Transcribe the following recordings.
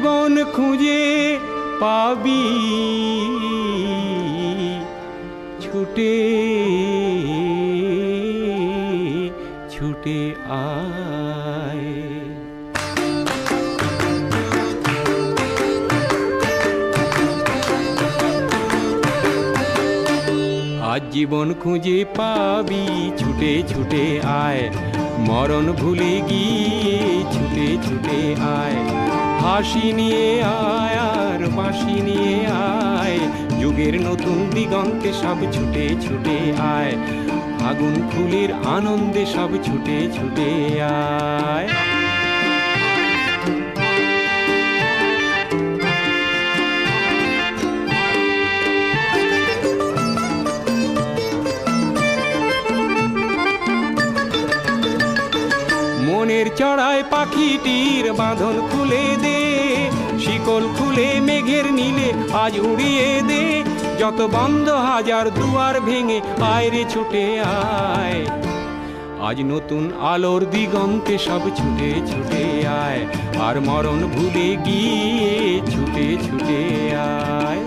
জীবন খুঁজে পাবি ছুটে ছুটে আয়। আজ জীবন খুঁজে পাবি ছুটে ছুটে আয়, মরণ ভুলে গিয়ে ছুটে ছুটে আয়। হাসি নিয়ে আয় আর বাঁশি নিয়ে আয়, যুগের নতুন দিগন্তে সব ছুটে ছুটে আয়। ফাগুন ফুলের আনন্দে সব ছুটে ছুটে আয়। মনের চড়ায় পাখিটির বাঁধন খুলে দে, শিকল খুলে মেঘের নীলে আজ উড়িয়ে দে। যত বন্ধ হাজার দুয়ার ভেঙে আয় রে ছুটে আয়, আজ নতুন আলোর দিগন্তে সব ছুটে ছুটে আয়। আর মরণ ভুলে গিয়ে ছুটে ছুটে আয়।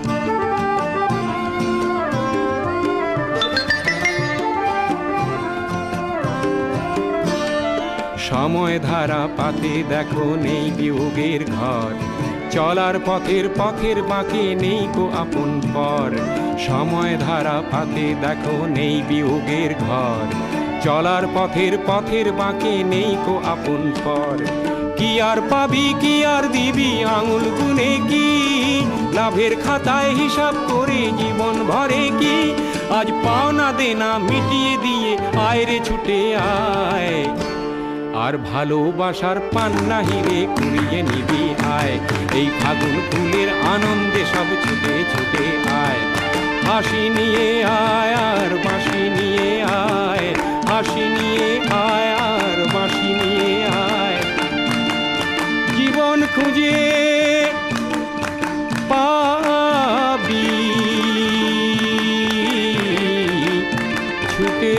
সময় ধারা পাতে দেখো নেই বিয়োগের ঘর, চলার পথের পথের বাঁকে নেই কো আপন পর। সময় ধারা পাতে দেখো নেই বিয়োগের ঘর, চলার পথের পথের বাঁকে নেই কো আপন পর। কি আর পাবি কি আর দিবি আঙুল গুনে কি, লাভের খাতায় হিসাব করে জীবন ভরে কি। আজ পাওনা দেনা মিটিয়ে দিয়ে আয় রে ছুটে আয়, আর ভালোবাসার পান্না হিরে কুড়িয়ে নিবি আয়। এই ফাগুন ফুলের আনন্দে সব ছুটে ছুটে আয়। হাসি নিয়ে আয় আর বাঁশি নিয়ে আয়, হাসি নিয়ে আয় আর বাঁশি নিয়ে আয়। জীবন খুঁজে পাবি ছুটে